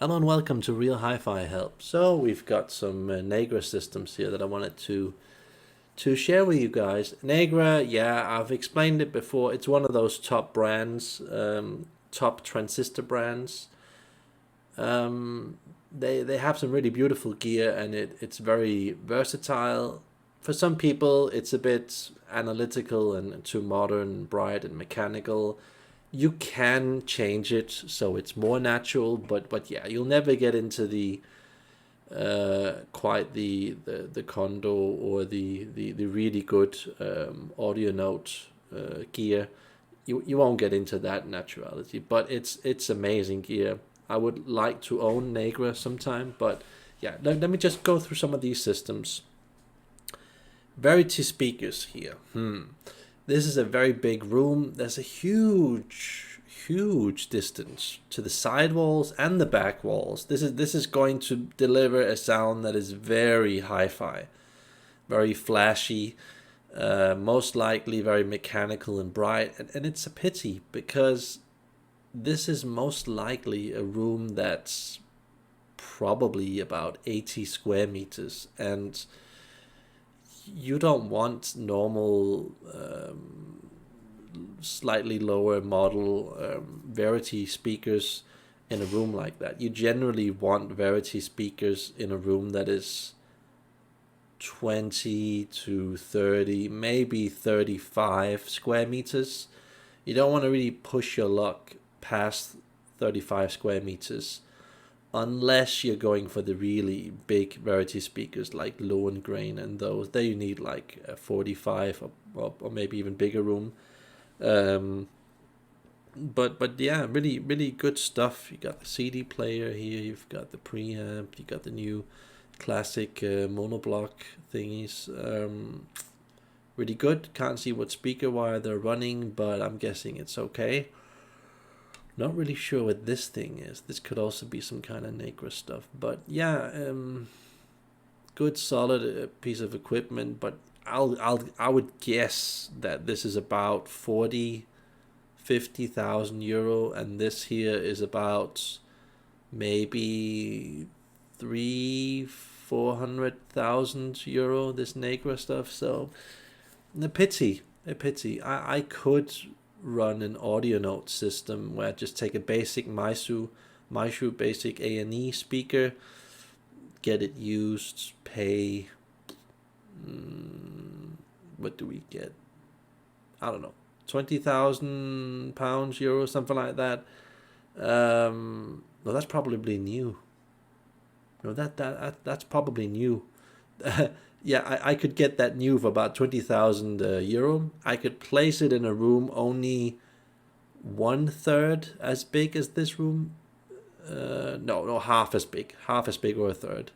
Hello and welcome to Real Hi-Fi Help. So we've got some Nagra systems here that I wanted to share with you guys. Nagra, yeah, I've explained it before. It's one of those top brands, top transistor brands. They have some really beautiful gear and it's very versatile. For some people, it's a bit analytical and too modern, bright and mechanical. You can change it so it's more natural, but yeah, you'll never get into the quite the condo or the really good audio note gear. You won't get into that naturality, but it's amazing gear. I would like to own Nagra sometime, but yeah, let me just go through some of these systems. Verity speakers here. This is a very big room. There's a huge distance to the side walls and the back walls. This is going to deliver a sound that is very hi-fi, very flashy, most likely very mechanical and bright. And it's a pity because this is most likely a room that's probably about 80 square meters, and you don't want normal slightly lower model Verity speakers in a room like that. You generally want Verity speakers in a room that is 20 to 30, maybe 35 square meters. You don't want to really push your luck past 35 square meters unless you're going for the really big Verity speakers like low and grain and those. There you need like a 45 or maybe even bigger room. Um, but yeah, really good stuff. You got the CD player here. You've got the preamp. You got the new classic monoblock thingies. Really good. Can't see what speaker wire they're running, but I'm guessing it's okay. Not really sure what this thing is. This could also be some kind of Nagra stuff. But yeah, good solid piece of equipment. But I would guess that this is about 50,000 euro, and this here is about maybe 400,000 euro. This Nagra stuff. So a pity. I could run an audio note system where I just take a basic Maishu basic A&E speaker, get it used, pay. What do we get? I don't know, 20,000 pounds, euros, something like that. No, that's probably new. No, that's probably new. Yeah, I could get that new for about 20,000 euro. I could place it in a room only one third as big as this room. No, half as big or a third,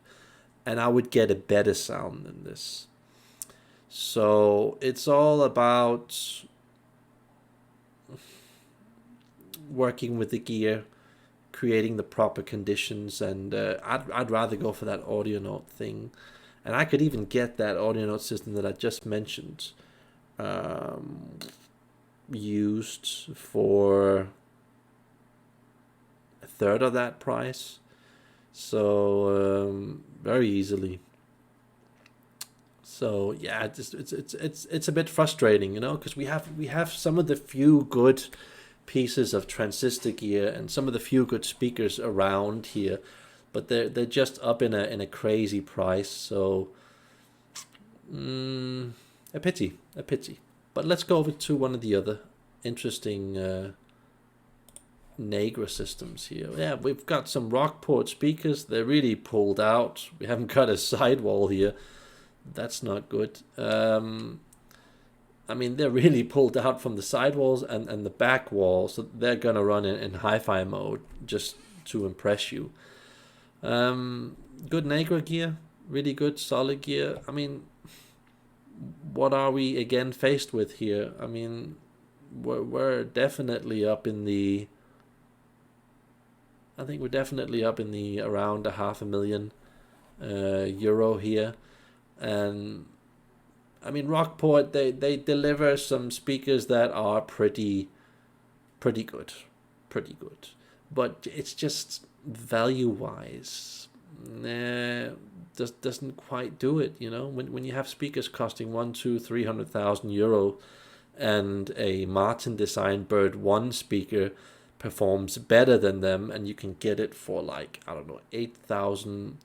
and I would get a better sound than this. So it's all about working with the gear, creating the proper conditions, and I'd rather go for that audio note thing. And I could even get that audio note system that I just mentioned um, used for a third of that price. So very easily. So yeah, it's a bit frustrating, because we have some of the few good pieces of transistor gear and some of the few good speakers around here, but they're just up in a crazy price. So a pity, a pity. But let's go over to one of the other interesting Nagra systems here. Yeah, we've got some Rockport speakers. They're really pulled out. We haven't got a sidewall here. That's not good. I mean, they're really pulled out from the sidewalls and the back wall, so they're gonna run in hi-fi mode just to impress you. Good Nagra gear, really good solid gear. I mean, what are we again faced with here? I mean, we're definitely up in the. I think we're definitely up in the around a half a million euro here, and I mean Rockport they deliver some speakers that are pretty good, pretty good, but it's just value wise, doesn't quite do it. When you have speakers costing 1, 2, 300,000 euro, and a Martin design Bird 1 speaker performs better than them, and you can get it for like, I don't know, 8,000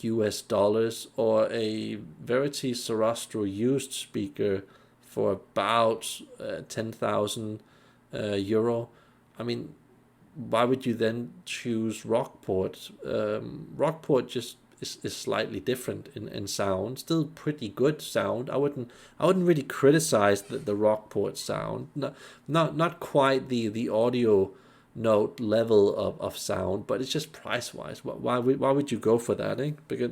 US dollars, or a Verity Sarastro used speaker for about 10,000 euro. I mean, why would you then choose Rockport? Rockport just is slightly different in sound. Still pretty good sound. I wouldn't really criticize the Rockport sound. Not quite the audio note level of sound, but it's just price wise. Why would you go for that? Because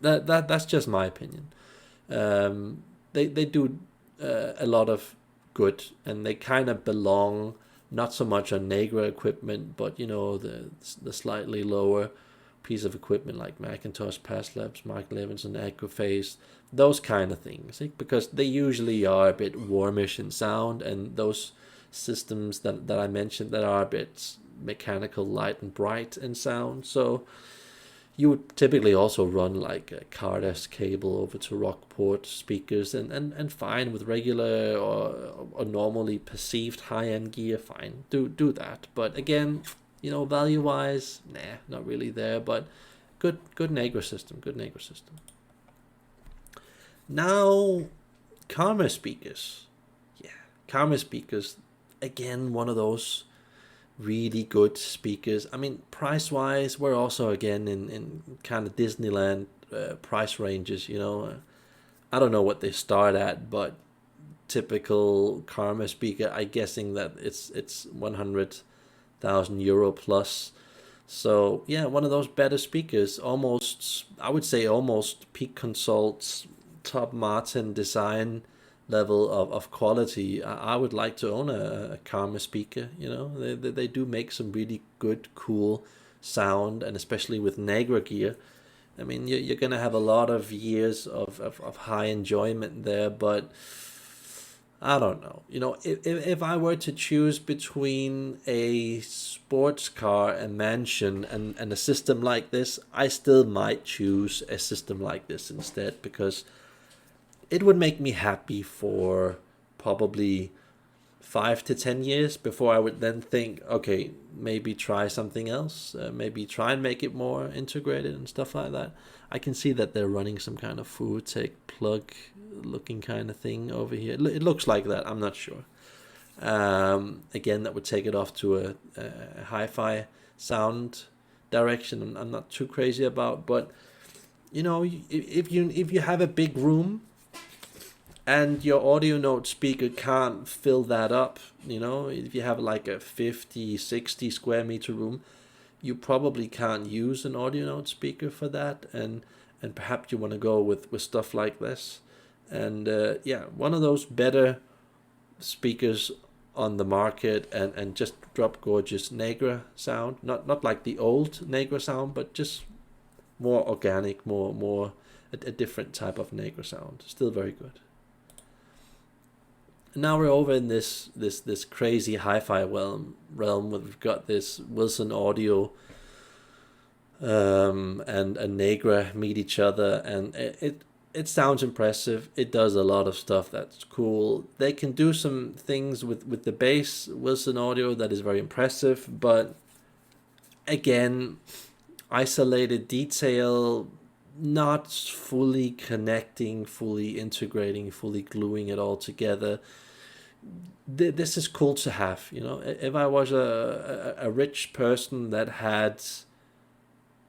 that's just my opinion. They do a lot of good, and they kind of belong not so much on Nagra equipment, but the slightly lower piece of equipment like Macintosh, Past Labs, Mark Levinson, Acrophase, those kind of things, because they usually are a bit warmish in sound, and those systems that I mentioned that are a bit mechanical, light and bright in sound. So you would typically also run like a card-S cable over to Rockport speakers, and fine with regular or normally perceived high-end gear, fine. Do that. But again, value-wise, not really there. But good Nagra system. Good Nagra system. Now, Karma speakers. Yeah, Karma speakers. Again, one of those really good speakers. I mean, price wise, we're also again in kind of Disneyland price ranges. I don't know what they start at, but typical Karma speaker, I guessing that it's 100,000 euro plus. So yeah, one of those better speakers. Almost, I would say, almost Peak Consult's top Martin design level of quality. I would like to own a Karma speaker. They do make some really good, cool sound, and especially with Nagra gear. I mean, you're going to have a lot of years of high enjoyment there, but I don't know. If I were to choose between a sports car, a mansion, and a system like this, I still might choose a system like this instead, because it would make me happy for probably 5 to 10 years before I would then think, okay, maybe try something else, maybe try and make it more integrated and stuff like that. I can see that they're running some kind of food tech plug looking kind of thing over here. It looks like that. I'm not sure. Again, that would take it off to a hi-fi sound direction. I'm not too crazy about, but if you have a big room and your audio note speaker can't fill that up, if you have like a 50, 60 square meter room, you probably can't use an audio note speaker for that, and perhaps you want to go with stuff like this. And one of those better speakers on the market, and just drop gorgeous Nagra sound, not like the old Nagra sound, but just more organic, more a different type of Nagra sound. Still very good. Now we're over in this crazy hi-fi realm where we've got this Wilson Audio and Nagra meet each other, and it sounds impressive. It does a lot of stuff that's cool. They can do some things with the bass Wilson Audio that is very impressive, but again, isolated detail, not fully connecting, fully integrating, fully gluing it all together. This is cool to have. If I was a rich person that had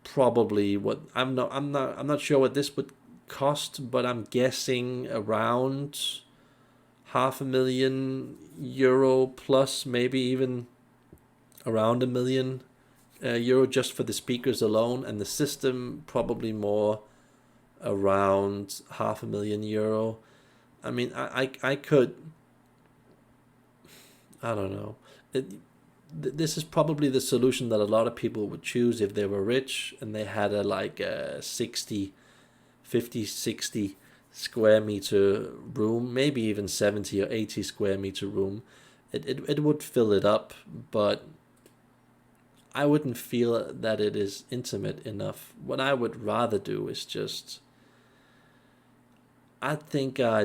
probably what I'm not sure what this would cost, but I'm guessing around 500,000 euro plus, maybe even around 1 million euro just for the speakers alone, and the system probably more around 500,000 euro. I mean, I could, I don't know. This is probably the solution that a lot of people would choose if they were rich and they had a 50, 60 square meter room, maybe even 70 or 80 square meter room. It would fill it up, but I wouldn't feel that it is intimate enough. What I would rather do is just, I think I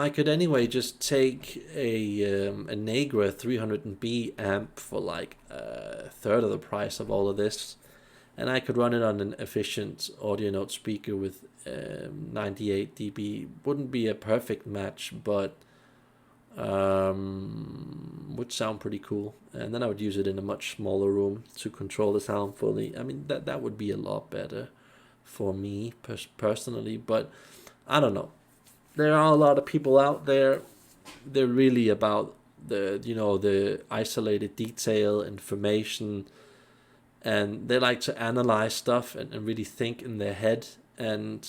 could anyway just take a Nagra 300B amp for like a third of the price of all of this, and I could run it on an efficient audio note speaker with 98 dB. Wouldn't be a perfect match, but would sound pretty cool. And then I would use it in a much smaller room to control the sound fully. I mean, that would be a lot better for me personally, but I don't know. There are a lot of people out there. They're really about the isolated detail, information, and they like to analyze stuff and really think in their head. And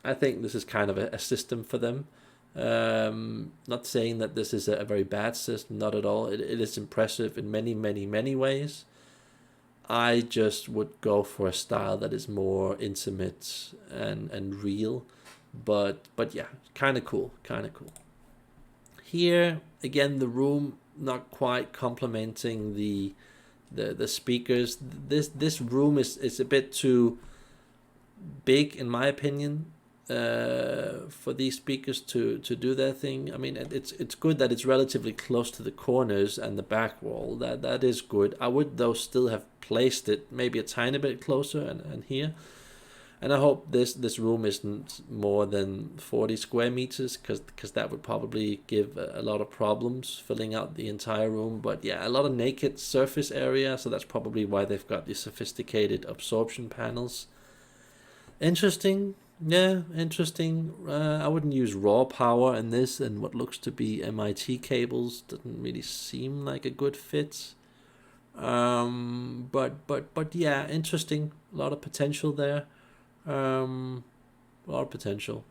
I think this is kind of a system for them. Not saying that this is a very bad system, not at all. It is impressive in many, many, many ways. I just would go for a style that is more intimate and real. But yeah, kind of cool. Here again, the room not quite complementing the speakers. This room is a bit too big in my opinion for these speakers to do their thing. I mean, it's good that it's relatively close to the corners and the back wall. That is good. I would though still have placed it maybe a tiny bit closer and here. And I hope this room isn't more than 40 square meters, because that would probably give a lot of problems filling out the entire room. But yeah, a lot of naked surface area, so that's probably why they've got these sophisticated absorption panels. Interesting. Yeah, interesting. I wouldn't use raw power in this, and what looks to be MIT cables doesn't really seem like a good fit. But yeah, interesting. A lot of potential there. A lot of potential.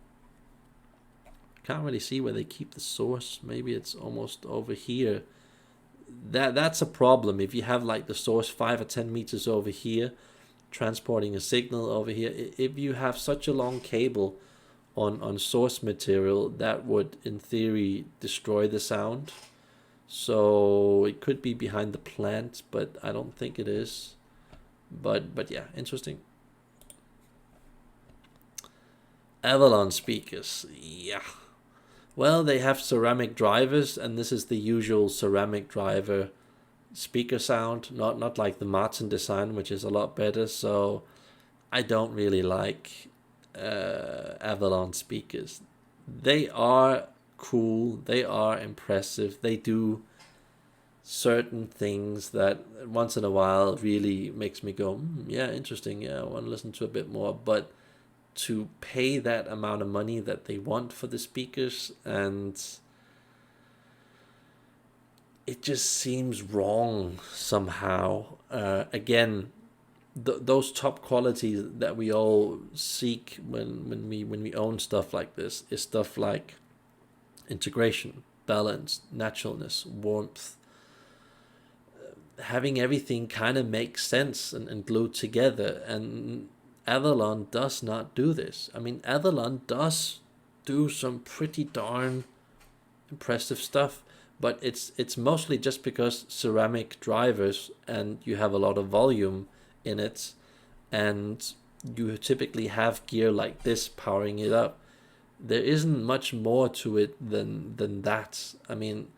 Can't really see where they keep the source. Maybe it's almost over here. That's a problem. If you have like the source 5 or 10 meters over here, transporting a signal over here, if you have such a long cable on source material, that would in theory destroy the sound. So it could be behind the plant, but I don't think it is. But yeah, interesting. Avalon speakers, yeah. Well, they have ceramic drivers, and this is the usual ceramic driver speaker sound, not like the Martin design, which is a lot better. So I don't really like Avalon speakers. They are cool, they are impressive, they do certain things that once in a while really makes me go, yeah, interesting, yeah, I want to listen to a bit more. But to pay that amount of money that they want for the speakers, and it just seems wrong somehow. Again, those top qualities that we all seek when we own stuff like this is stuff like integration, balance, naturalness, warmth, having everything kind of make sense and glued together. And Avalon does not do this. I mean, Avalon does do some pretty darn impressive stuff, but it's mostly just because ceramic drivers and you have a lot of volume in it, and you typically have gear like this powering it up. There isn't much more to it than that. I mean,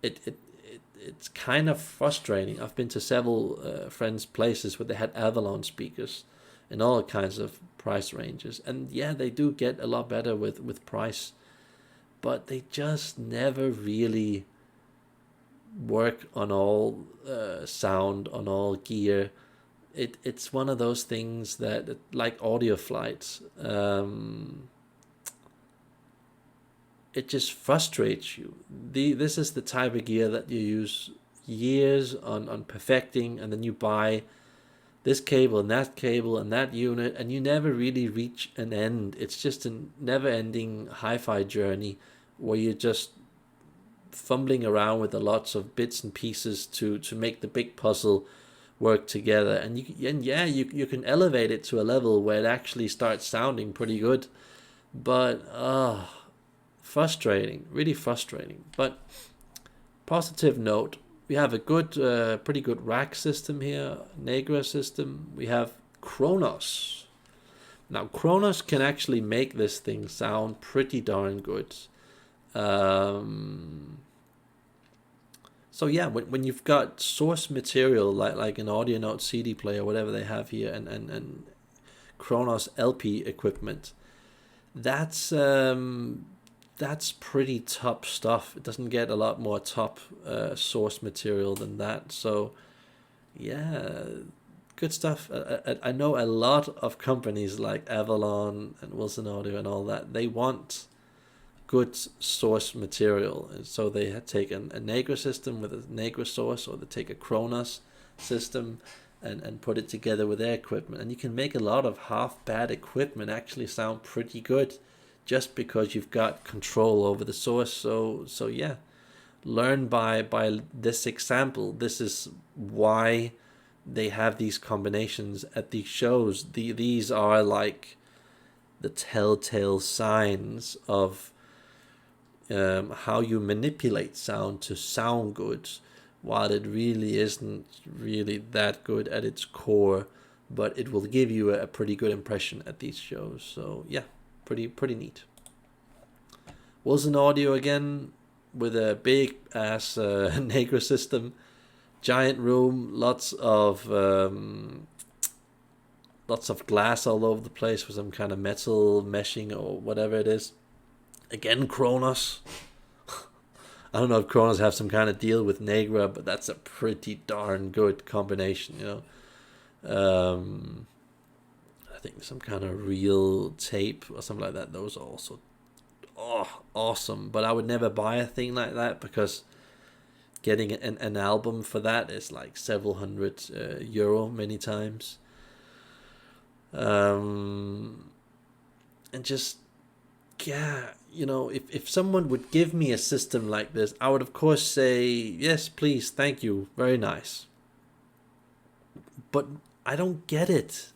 it's kind of frustrating. I've been to several friends' places where they had Avalon speakers in all kinds of price ranges, and yeah, they do get a lot better with price, but they just never really work on all sound, on all gear. It's one of those things that, like audio flights, it just frustrates you. This is the type of gear that you use years on perfecting, and then you buy this cable and that unit, and you never really reach an end. It's just a never-ending hi-fi journey where you're just fumbling around with lots of bits and pieces to make the big puzzle work together. And you can elevate it to a level where it actually starts sounding pretty good, but frustrating, really frustrating. But positive note, We have a pretty good rack system here, Nagra system. We have Kronos. Now, Kronos can actually make this thing sound pretty darn good. So yeah, when you've got source material like an audio note CD player, whatever they have here, and Kronos LP equipment, that's pretty top stuff. It doesn't get a lot more top source material than that. So yeah, good stuff. I know a lot of companies like Avalon and Wilson Audio and all that, they want good source material, and so they take a Nagra system with a Nagra source, or they take a Kronos system and put it together with their equipment, and you can make a lot of half bad equipment actually sound pretty good just because you've got control over the source. So yeah, learn by this example. This is why they have these combinations at these shows. These are like the telltale signs of how you manipulate sound to sound good, while it really isn't really that good at its core, but it will give you a pretty good impression at these shows. So yeah, pretty neat. Wilson Audio again with a big ass Nagra system, giant room, lots of glass all over the place for some kind of metal meshing or whatever it is. Again, Kronos. I don't know if Kronos have some kind of deal with Nagra, but that's a pretty darn good combination, you know. I think some kind of real tape or something like that. Those are also awesome. But I would never buy a thing like that, because getting an album for that is like several hundred euro many times. And just, yeah, you know, if someone would give me a system like this, I would of course say, yes, please, thank you, very nice. But I don't get it.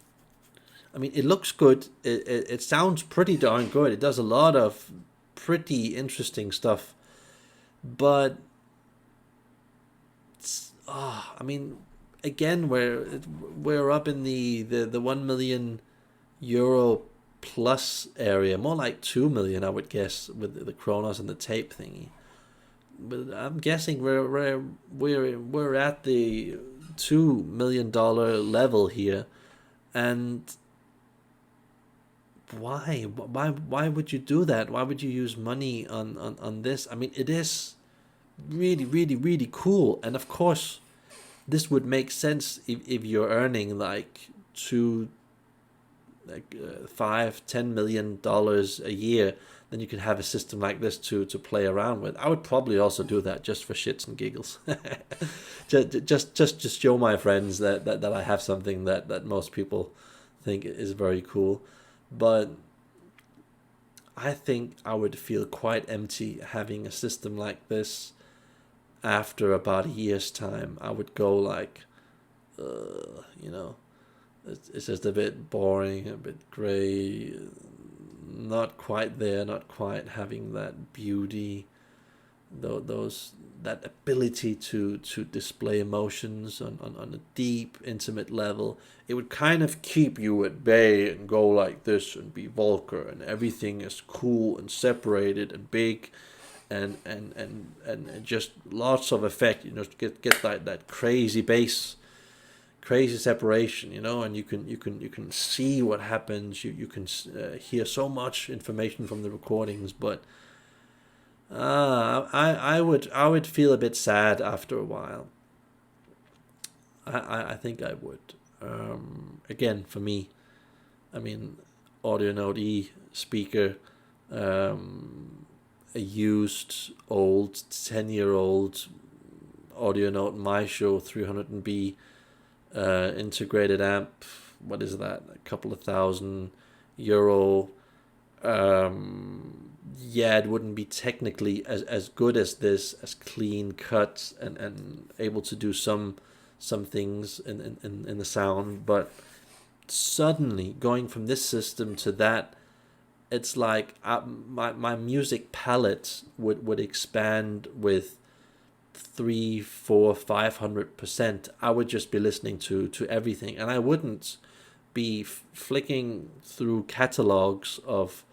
I mean, it looks good. It sounds pretty darn good. It does a lot of pretty interesting stuff. But, I mean, again, we're up in the 1 million euro plus area, more like 2 million, I would guess, with the Kronos and the tape thingy. But I'm guessing we're at the $2 million level here, and why would you do that? Why would you use money on this? I mean, it is really, really, really cool, and of course, this would make sense if you're earning like $5-10 million a year. Then you can have a system like this to play around with. I would probably also do that just for shits and giggles, just show my friends that I have something that most people think is very cool. But I think I would feel quite empty having a system like this. After about a year's time, I would go like, you know, it's just a bit boring, a bit grey, not quite there, not quite having that beauty, that ability to display emotions on a deep, intimate level. It would kind of keep you at bay and go like this and be vulgar, and everything is cool and separated and big. And just lots of effect, you know, get that crazy bass, crazy separation, you know, and you can see what happens. You can hear so much information from the recordings, but I would feel a bit sad after a while. I think I would. Again, for me, I mean, Audio Note E speaker. A used old 10-year-old Audio Note My Show 300B integrated amp. What is that? A couple of €1,000. Yeah, it wouldn't be technically as good as this, as clean cut and able to do some things in the sound, but suddenly going from this system to that, it's like my music palette would expand with 3, 4, 500%, I would just be listening to everything, and I wouldn't be flicking through catalogs of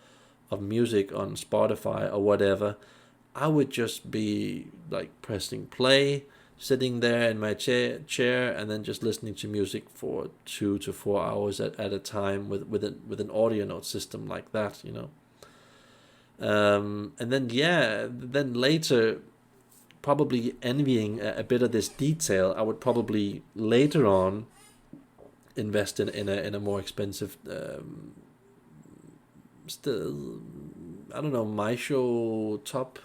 music on Spotify or whatever. I would just be like pressing play, sitting there in my chair, and then just listening to music for 2 to 4 hours at a time with an audio note system like that, you know. And then then later, probably envying a bit of this detail, I would probably later on invest in a more expensive still, I don't know, Maisho top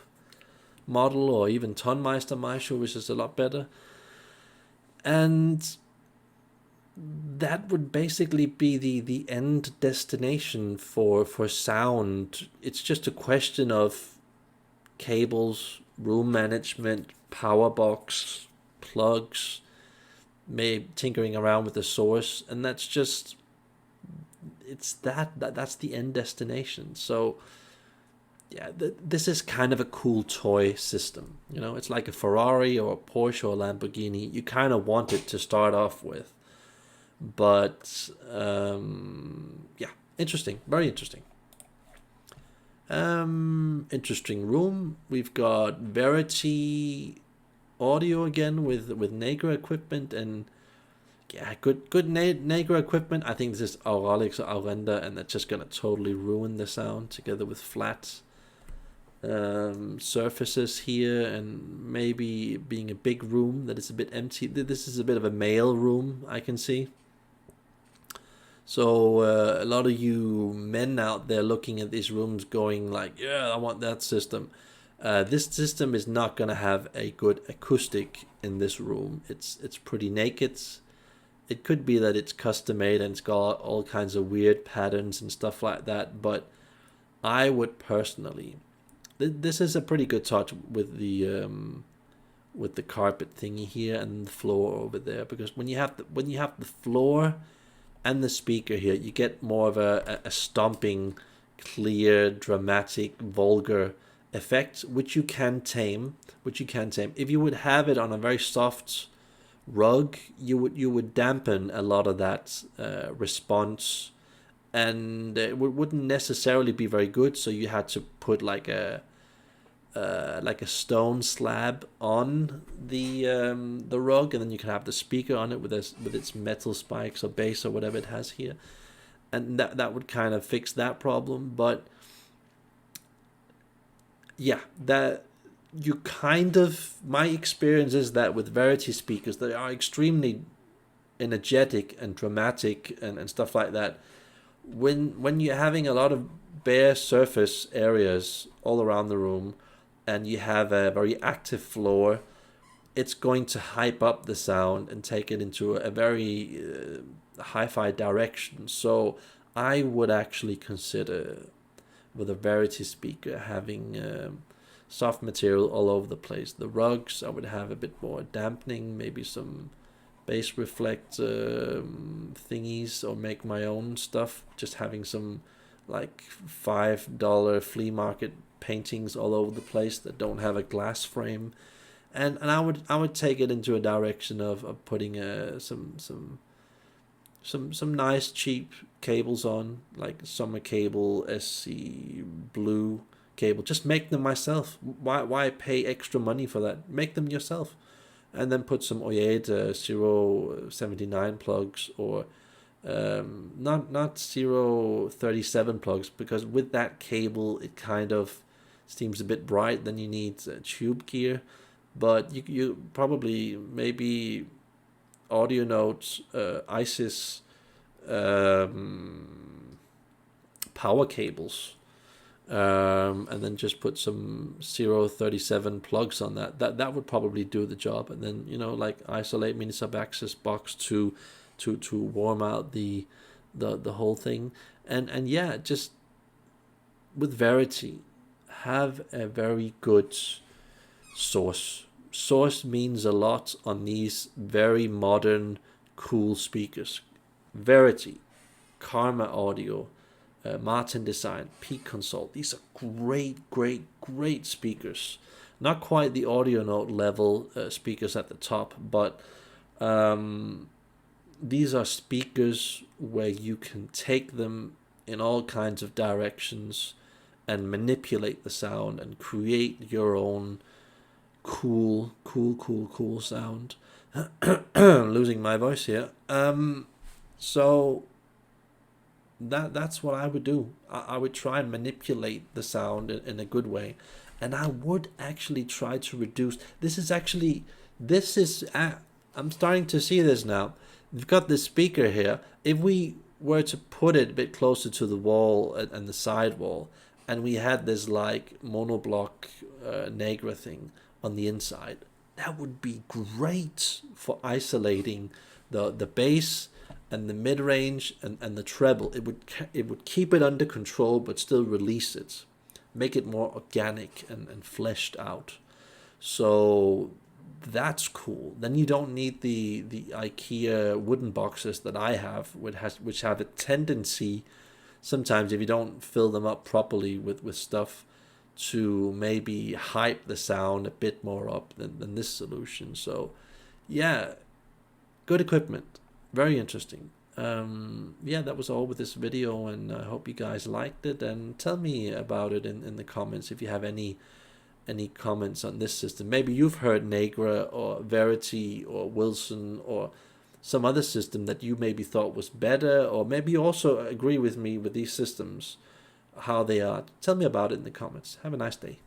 model, or even Tonmeister Maisho, which is a lot better. And that would basically be the end destination for sound. It's just a question of cables, room management, power box, plugs, maybe tinkering around with the source, and that's just that's the end destination. So yeah, this is kind of a cool toy system. You know, it's like a Ferrari or a Porsche or a Lamborghini. You kind of want it to start off with. But yeah, interesting, very interesting. Interesting room. We've got Verity audio again with Nagra equipment, and yeah, good Nagra equipment. I think this is Auralix or Aurenda, and that's just gonna totally ruin the sound together with flat surfaces here, and maybe being a big room that is a bit empty. This is a bit of a male room, I can see. So a lot of you men out there looking at these rooms going like, yeah, I want that system. This system is not going to have a good acoustic in this room. It's pretty naked. It could be that it's custom made and it's got all kinds of weird patterns and stuff like that, but I would personally, this is a pretty good touch with the carpet thingy here and the floor over there, because when you have the floor and the speaker here, you get more of a stomping, clear, dramatic, vulgar effect, which you can tame. If you would have it on a very soft rug, you would dampen a lot of that response, and it wouldn't necessarily be very good. So you had to put like a stone slab on the rug, and then you can have the speaker on it with its metal spikes or base or whatever it has here, and that would kind of fix that problem. But yeah, that you kind of, my experience is that with Verity speakers, they are extremely energetic and dramatic and stuff like that. When you're having a lot of bare surface areas all around the room, and you have a very active floor, it's going to hype up the sound and take it into a very hi-fi direction. So I would actually consider, with a Verity speaker, having soft material all over the place. The rugs, I would have a bit more dampening, maybe some bass reflect thingies, or make my own stuff, just having some like $5 flea market paintings all over the place that don't have a glass frame, and I would take it into a direction of putting some nice cheap cables on, like summer cable, SC blue cable. Just make them myself. Why pay extra money for that? Make them yourself, and then put some Oyed 079 plugs, or not 037 plugs, because with that cable it kind of seems a bit bright. Then you need tube gear, but you probably maybe audio notes, ISIS power cables, and then just put some 037 plugs on that would probably do the job. And then, you know, like isolate mini sub access box to warm out the whole thing. And yeah, just with Verity, have a very good source. Source means a lot on these very modern, cool speakers. Verity, Karma Audio, Martin Design, Peak Consult. These are great speakers. Not quite the audio note level speakers at the top, but these are speakers where you can take them in all kinds of directions and manipulate the sound and create your own cool sound. Losing my voice here. So that's what I would do. I would try and manipulate the sound in a good way, and I would actually try to reduce. I'm starting to see this now. We've got this speaker here. If we were to put it a bit closer to the wall and the side wall, and we had this like monoblock Nagra thing on the inside, that would be great for isolating the bass and the mid range and the treble. It would keep it under control but still release it, make it more organic and fleshed out. So that's cool. Then you don't need the IKEA wooden boxes that I have, which have a tendency sometimes, if you don't fill them up properly with stuff, to maybe hype the sound a bit more up than this solution. So yeah, good equipment, very interesting. Yeah, that was all with this video, and I hope you guys liked it, and tell me about it in the comments if you have any comments on this system. Maybe you've heard Nagra or Verity or Wilson or some other system that you maybe thought was better, or maybe you also agree with me with these systems, how they are. Tell me about it in the comments. Have a nice day.